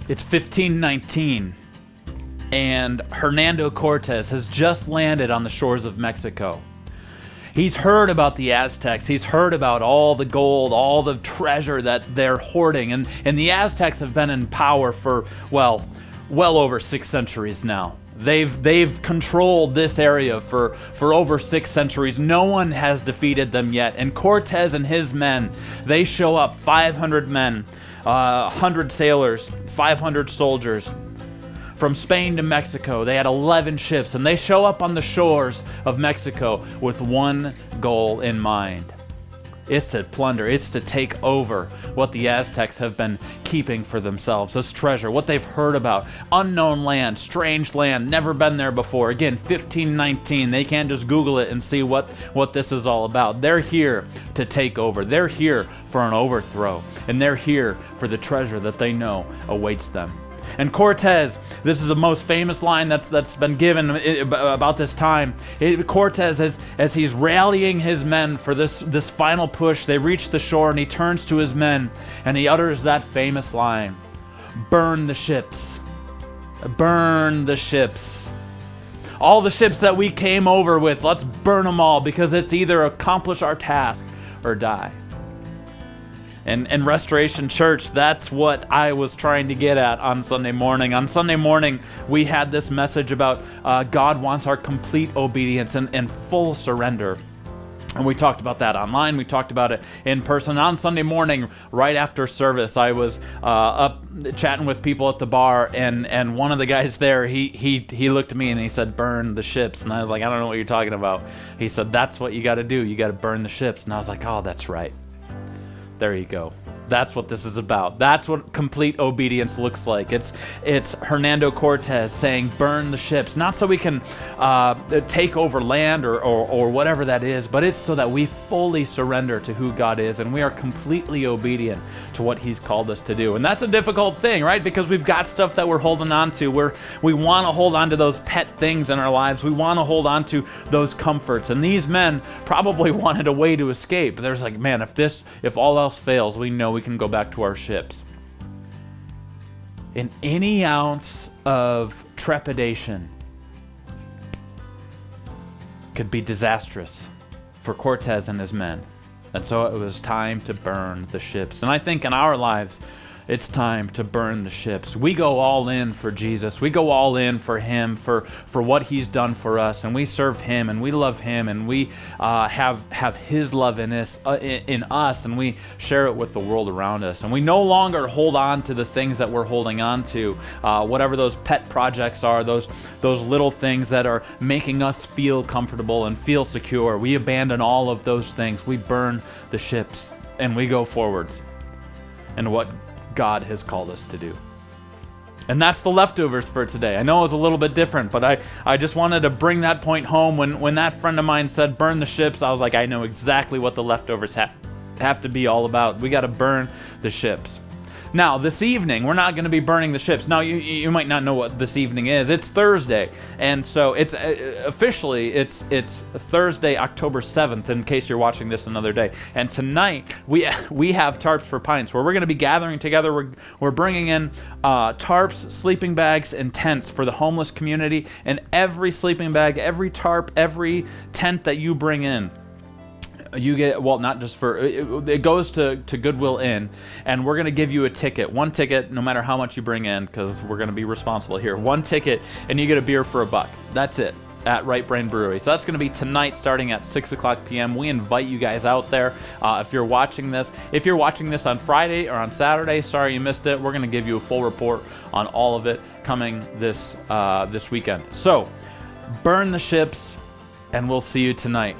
It's 1519, and Hernando Cortez has just landed on the shores of Mexico. He's heard about the Aztecs. He's heard about all the gold, all the treasure that they're hoarding. And the Aztecs have been in power for, well over 6 centuries now. They've controlled this area for over 6 centuries. No one has defeated them yet. And Cortez and his men, they show up, 500 men, 100 sailors, 500 soldiers. From Spain to Mexico, they had 11 ships, and they show up on the shores of Mexico with one goal in mind. It's to plunder, it's to take over what the Aztecs have been keeping for themselves, this treasure, what they've heard about. Unknown land, strange land, never been there before. Again, 1519, they can't just Google it and see what this is all about. They're here to take over. They're here for an overthrow, and they're here for the treasure that they know awaits them. And Cortez, this is the most famous line that's been given about this time. Cortez, as he's rallying his men for this final push, they reach the shore, and he turns to his men and he utters that famous line, "Burn the ships. Burn the ships. All the ships that we came over with, let's burn them all, because it's either accomplish our task or die." And Restoration Church, that's what I was trying to get at on Sunday morning. On Sunday morning, we had this message about God wants our complete obedience and full surrender. And we talked about that online. We talked about it in person. On Sunday morning, right after service, I was up chatting with people at the bar, and one of the guys there, he looked at me and he said, "Burn the ships." And I was like, "I don't know what you're talking about." He said, "That's what you got to do. You got to burn the ships." And I was like, "Oh, that's right." There you go. That's what this is about. That's what complete obedience looks like. It's Hernando Cortez saying, "Burn the ships," not so we can take over land or whatever that is, but it's so that we fully surrender to who God is and we are completely obedient to what He's called us to do. And that's a difficult thing, right? Because we've got stuff that we're holding on to. We want to hold on to those pet things in our lives. We want to hold on to those comforts. And these men probably wanted a way to escape. There's like, man, if all else fails, we know we can go back to our ships. In any ounce of trepidation could be disastrous for Cortez and his men. And so it was time to burn the ships. And I think in our lives, it's time to burn the ships. We go all in for Jesus. We go all in for Him, for what He's done for us, and we serve Him, and we love Him, and we have His love in us, and we share it with the world around us. And we no longer hold on to the things that we're holding on to, whatever those pet projects are, those little things that are making us feel comfortable and feel secure. We abandon all of those things. We burn the ships, and we go forwards. And what God has called us to do. And that's the leftovers for today. I know it was a little bit different, but I just wanted to bring that point home. When that friend of mine said burn the ships, I was like, I know exactly what the leftovers have to be all about. We got to burn the ships. Now, this evening, we're not going to be burning the ships. Now, you might not know what this evening is. It's Thursday, and so it's officially it's Thursday, October 7th, in case you're watching this another day. And tonight, we have Tarps for Pints, where we're going to be gathering together. We're bringing in tarps, sleeping bags, and tents for the homeless community. And every sleeping bag, every tarp, every tent that you bring in, you get, well, not just for, it goes to Goodwill Inn, and we're going to give you a ticket, one ticket, no matter how much you bring in, because we're going to be responsible here. One ticket, and you get a beer for $1. That's it, at Right Brain Brewery. So that's going to be tonight, starting at 6 o'clock p.m. We invite you guys out there. If you're watching this on Friday or on Saturday, sorry you missed it. We're going to give you a full report on all of it coming this weekend. So, burn the ships, and we'll see you tonight.